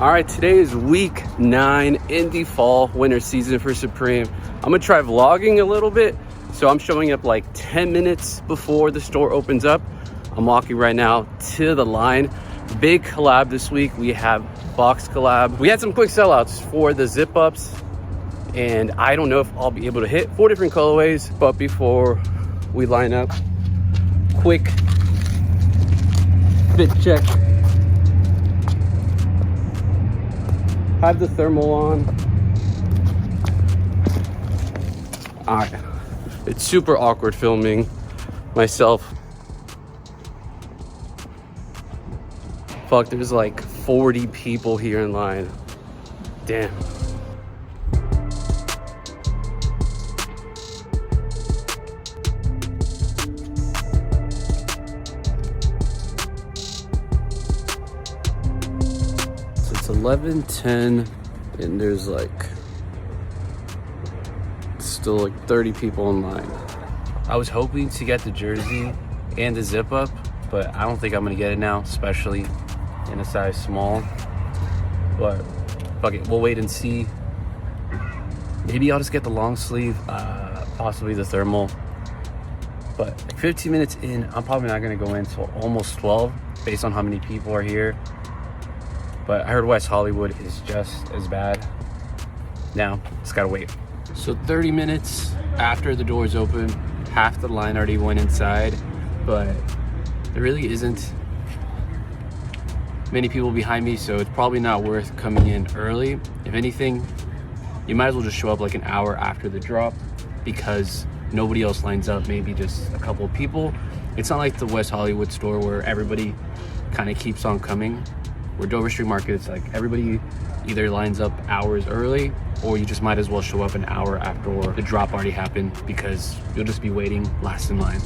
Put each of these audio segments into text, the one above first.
All right, today is week 9 in the fall winter season for Supreme. I'm gonna try vlogging a little bit. So I'm showing up like 10 minutes before the store opens up. I'm walking right now to the line. Big collab this week. We have box collab. We had some quick sellouts for the zip ups, and I don't know if I'll be able to hit 4 different colorways. But before we line up, quick fit check. Have the thermal on. All right, it's super awkward filming myself. Fuck, there's like 40 people here in line. Damn. So it's 11:10 and there's like still like 30 people in line. I was hoping to get the jersey and the zip up, but I don't think I'm gonna get it now, especially in a size small. But fuck it, we'll wait and see. Maybe I'll just get the long sleeve, possibly the thermal. But 15 minutes in, I'm probably not gonna go in until almost 12 based on how many people are here. But I heard West Hollywood is just as bad. Now, just gotta wait. So 30 minutes after the doors open, half the line already went inside, but there really isn't many people behind me, so it's probably not worth coming in early. If anything, you might as well just show up like an hour after the drop, because nobody else lines up, maybe just a couple of people. It's not like the West Hollywood store where everybody kind of keeps on coming. Where Dover Street Market, it's like everybody either lines up hours early, or you just might as well show up an hour after the drop already happened, because you'll just be waiting last in line.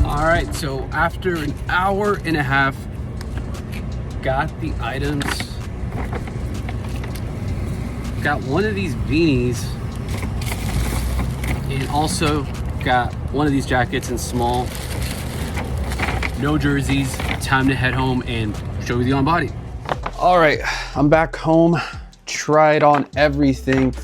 All right, so after an hour and a half, got the items. Got one of these beanies, and also got one of these jackets in small. No jerseys. Time to head home and show you the on body. All right, I'm back home. Tried on everything,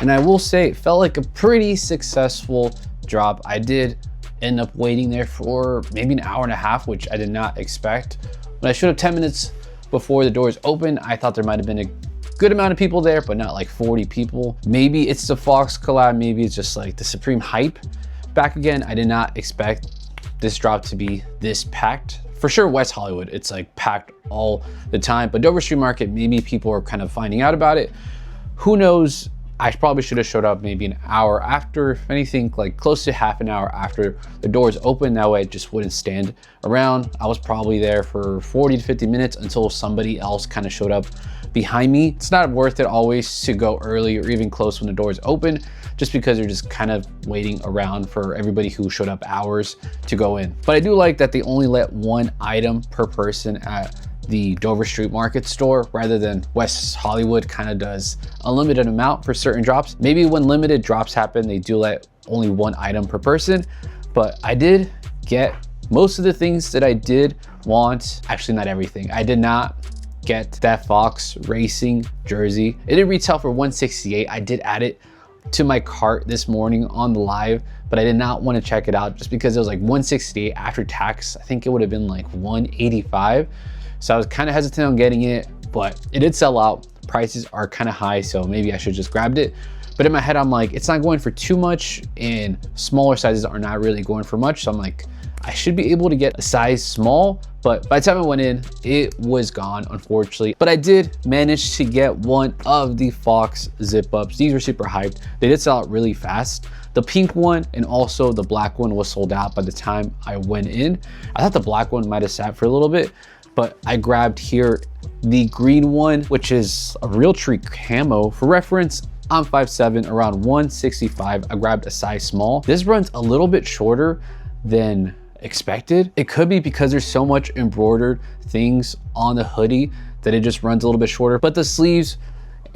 and I will say it felt like a pretty successful drop. I did end up waiting there for maybe an hour and a half, which I did not expect. When I showed up 10 minutes before the doors opened, I thought there might have been a good amount of people there, but not like 40 people. Maybe it's the Fox collab, maybe it's just like the Supreme hype back again. I did not expect this drop to be this packed. For sure, West Hollywood, it's like packed all the time, but Dover Street Market, maybe people are kind of finding out about it. Who knows? I probably should have showed up maybe an hour after, if anything, like close to half an hour after the doors open. That way I just wouldn't stand around. I was probably there for 40 to 50 minutes until somebody else kind of showed up behind me. It's not worth it always to go early or even close when the doors open, just because you're just kind of waiting around for everybody who showed up hours to go in. But I do like that they only let 1 item per person at the Dover Street Market store, rather than West Hollywood kind of does a limited amount for certain drops. Maybe when limited drops happen, they do let only 1 item per person, but I did get most of the things that I did want. Actually, not everything. I did not get that Fox Racing jersey. It did retail for $168. I did add it to my cart this morning on the live, but I did not want to check it out just because it was like $168 after tax. I think it would have been like $185. So I was kind of hesitant on getting it, but it did sell out. Prices are kind of high, so maybe I should just grabbed it. But in my head, I'm like, it's not going for too much, and smaller sizes are not really going for much. So I'm like, I should be able to get a size small, but by the time I went in, it was gone, unfortunately. But I did manage to get one of the Fox zip ups. These were super hyped. They did sell out really fast. The pink one and also the black one was sold out by the time I went in. I thought the black one might have sat for a little bit, but I grabbed here the green one, which is a Realtree camo. For reference, I'm 5'7", around 165. I grabbed a size small. This runs a little bit shorter than expected. It could be because there's so much embroidered things on the hoodie that it just runs a little bit shorter, but the sleeves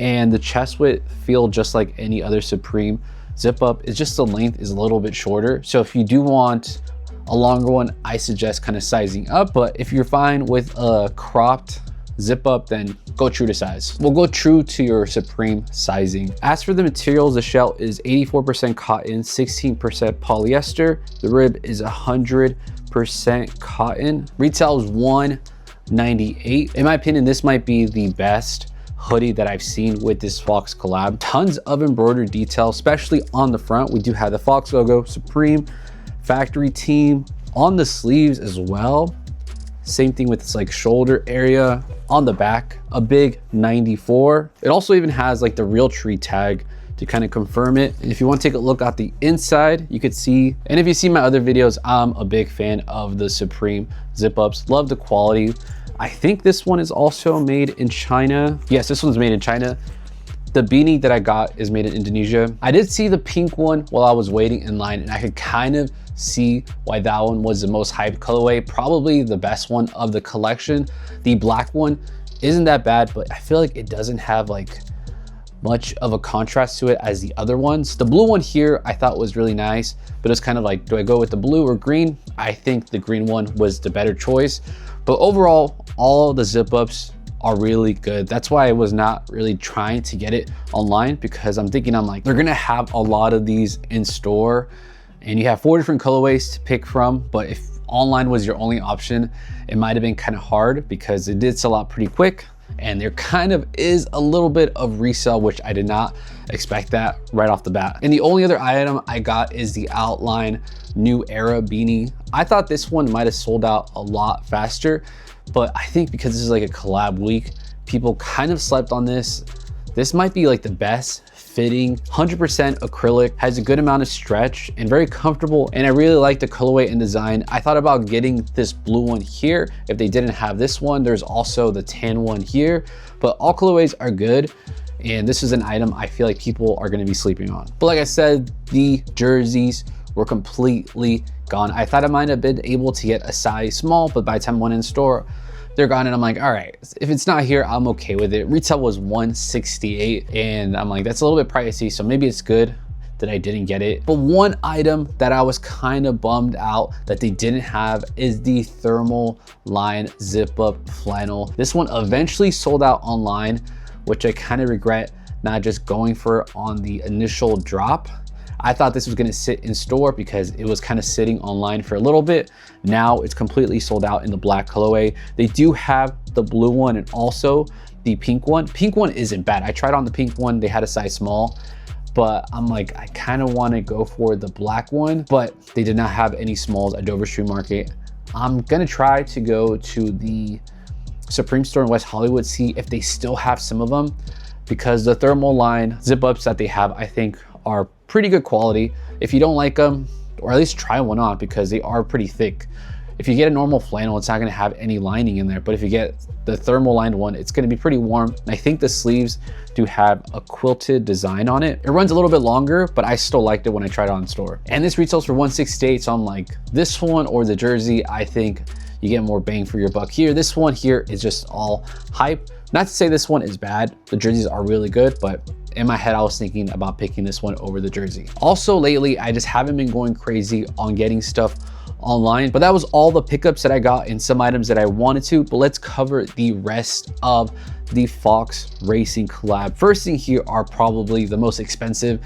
and the chest width feel just like any other Supreme zip up. It's just the length is a little bit shorter. So if you do want a longer one, I suggest kind of sizing up. But if you're fine with a cropped zip up, then go true to size. We'll go true to your Supreme sizing. As for the materials, the shell is 84% cotton, 16% polyester. The rib is 100% cotton. Retail is $198. In my opinion, this might be the best hoodie that I've seen with this Fox collab. Tons of embroidered detail, especially on the front. We do have the Fox logo, Supreme, factory team on the sleeves as well. Same thing with this like shoulder area. On the back, a big 94. It also even has like the Realtree tag to kind of confirm it. And if you want to take a look at the inside, you could see, and if you see my other videos, I'm a big fan of the Supreme zip ups. Love the quality. I think this one is also made in China. Yes, this one's made in China. The beanie that I got is made in Indonesia. I did see the pink one while I was waiting in line, and I could kind of see why that one was the most hyped colorway, probably the best one of the collection. The black one isn't that bad, but I feel like it doesn't have like much of a contrast to it as the other ones. The blue one here I thought was really nice, but it's kind of like, do I go with the blue or green? I think the green one was the better choice. But overall, all the zip ups are really good. That's why I was not really trying to get it online, because I'm thinking, I'm like, they're gonna have a lot of these in store and you have 4 different colorways to pick from. But if online was your only option, it might have been kind of hard, because it did sell out pretty quick. And there kind of is a little bit of resale, which I did not expect that right off the bat. And the only other item I got is the Outline New Era beanie. I thought this one might have sold out a lot faster, but I think because this is like a collab week, people kind of slept on this. This might be like the best fitting, 100% acrylic, has a good amount of stretch and very comfortable. And I really like the colorway and design. I thought about getting this blue one here if they didn't have this one. There's also the tan one here, but all colorways are good. And this is an item I feel like people are gonna be sleeping on. But like I said, the jerseys were completely gone. I thought I might have been able to get a size small, but by the time I went in store, they're gone. And I'm like, all right, if it's not here, I'm okay with it. Retail was $168, and I'm like, that's a little bit pricey, so maybe it's good that I didn't get it. But one item that I was kind of bummed out that they didn't have is the thermal line zip up flannel. This one eventually sold out online, which I kind of regret not just going for on the initial drop. I thought this was gonna sit in store because it was kind of sitting online for a little bit. Now it's completely sold out in the black colorway. They do have the blue one and also the pink one. Pink one isn't bad. I tried on the pink one, they had a size small, but I'm like, I kind of want to go for the black one, but they did not have any smalls at Dover Street Market. I'm gonna try to go to the Supreme store in West Hollywood, see if they still have some of them, because the thermal line zip ups that they have, I think, are pretty good quality. If you don't like them, or at least try one on, because they are pretty thick. If you get a normal flannel, it's not gonna have any lining in there, but if you get the thermal lined one, it's gonna be pretty warm. And I think the sleeves do have a quilted design on it. It runs a little bit longer, but I still liked it when I tried it on store. And this retails for $168, so I'm like, this one or the jersey, I think you get more bang for your buck here. This one here is just all hype. Not to say this one is bad, the jerseys are really good, but in my head, I was thinking about picking this one over the jersey. Also lately, I just haven't been going crazy on getting stuff online, but that was all the pickups that I got and some items that I wanted to. But let's cover the rest of the Fox Racing collab. First thing here are probably the most expensive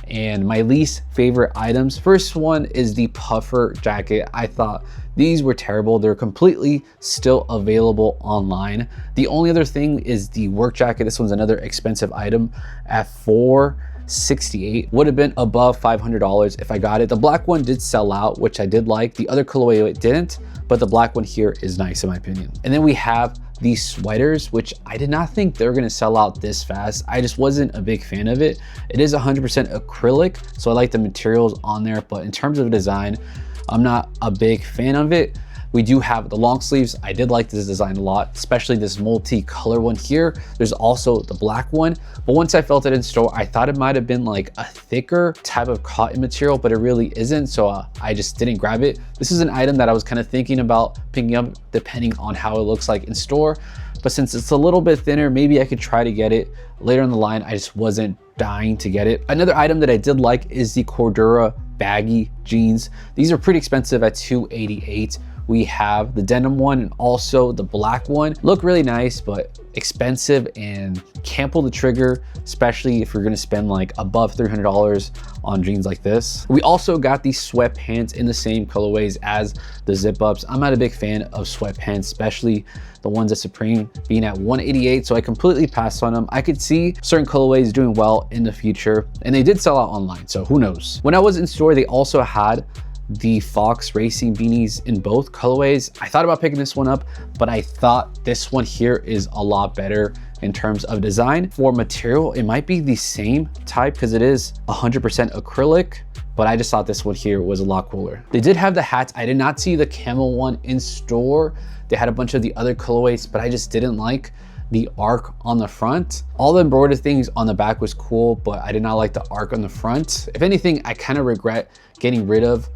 and my least favorite items. First one is the puffer jacket. I thought these were terrible. They're completely still available online. The only other thing is the work jacket. This one's another expensive item at $468. Would have been above $500 if I got it. The black one did sell out, which I did like. The other colorway it didn't, but the black one here is nice in my opinion. And then we have these sweaters, which I did not think they were gonna sell out this fast. I just wasn't a big fan of it. It is 100% acrylic, so I like the materials on there, but in terms of design, I'm not a big fan of it. We do have the long sleeves. I did like this design a lot, especially this multi-color one here. There's also the black one, but once I felt it in store, I thought it might have been like a thicker type of cotton material, but it really isn't, so I just didn't grab it. This is an item that I was kind of thinking about picking up depending on how it looks like in store, but since it's a little bit thinner, maybe I could try to get it later in the line. I just wasn't dying to get it. Another item that I did like is the Cordura baggy jeans. These are pretty expensive at $288. We have the denim one and also the black one. Look really nice, but expensive and can't pull the trigger, especially if you're gonna spend like above $300 on jeans like this. We also got these sweatpants in the same colorways as the zip ups. I'm not a big fan of sweatpants, especially the ones at Supreme being at $188, so I completely passed on them. I could see certain colorways doing well in the future, and they did sell out online, so who knows. When I was in store, they also had the Fox Racing beanies in both colorways. I thought about picking this one up, but I thought this one here is a lot better in terms of design. For material, it might be the same type because it is 100% acrylic, but I just thought this one here was a lot cooler. They did have the hats. I did not see the camel one in store. They had a bunch of the other colorways, but I just didn't like the arc on the front. All the embroidered things on the back was cool, but I did not like the arc on the front. If anything, I kind of regret getting rid of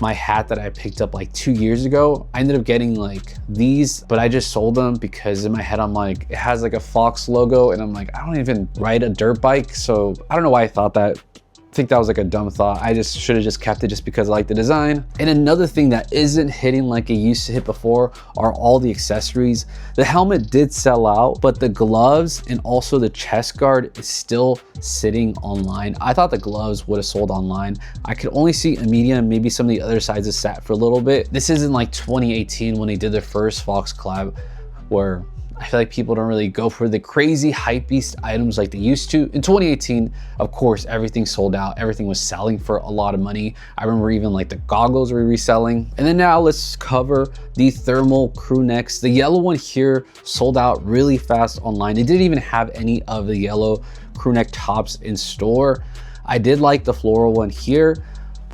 my hat that I picked up like 2 years ago. I ended up getting like these, but I just sold them because in my head I'm like, it has like a Fox logo and I'm like, I don't even ride a dirt bike, so I don't know why I thought that. I think that was like a dumb thought. I just should have just kept it just because I like the design. And another thing that isn't hitting like it used to hit before are all the accessories. The helmet did sell out, but the gloves and also the chest guard is still sitting online. I thought the gloves would have sold online. I could only see a medium, maybe some of the other sizes sat for a little bit. This isn't like 2018 when they did their first Fox collab, where I feel like people don't really go for the crazy hype beast items like they used to. In 2018, of course, everything sold out. Everything was selling for a lot of money. I remember even like the goggles were reselling. And then now let's cover the thermal crew necks. The yellow one here sold out really fast online. They didn't even have any of the yellow crew neck tops in store. I did like the floral one here,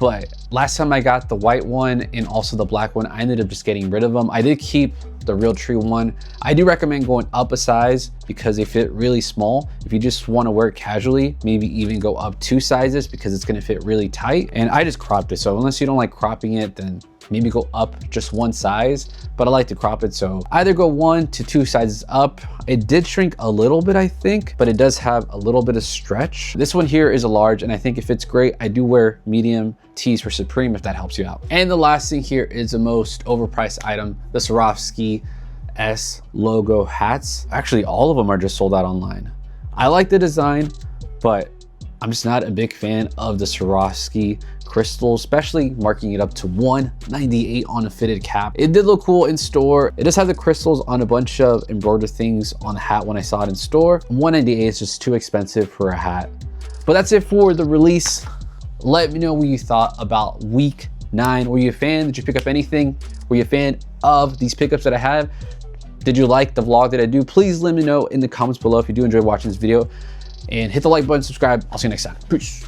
but last time I got the white one and also the black one, I ended up just getting rid of them. I did keep the real tree one. I do recommend going up a size because they fit really small. If you just want to wear it casually, maybe even go up 2 sizes because it's going to fit really tight. And I just cropped it, so unless you don't like cropping it, then maybe go up just 1 size, but I like to crop it, so either go 1 to 2 sizes up. It did shrink a little bit, I think, but it does have a little bit of stretch. This one here is a large and I think it fits great. I do wear medium tees for Supreme if that helps you out. And the last thing here is the most overpriced item, the Swarovski S logo hats. Actually, all of them are just sold out online. I like the design, but I'm just not a big fan of the Swarovski crystals, especially marking it up to $198 on a fitted cap. It did look cool in store. It does have the crystals on a bunch of embroidered things on the hat when I saw it in store. $198 is just too expensive for a hat. But that's it for the release. Let me know what you thought about week 9. Were you a fan? Did you pick up anything? Were you a fan of these pickups that I have? Did you like the vlog that I do? Please let me know in the comments below if you do enjoy watching this video. And hit the like button, subscribe. I'll see you next time. Peace.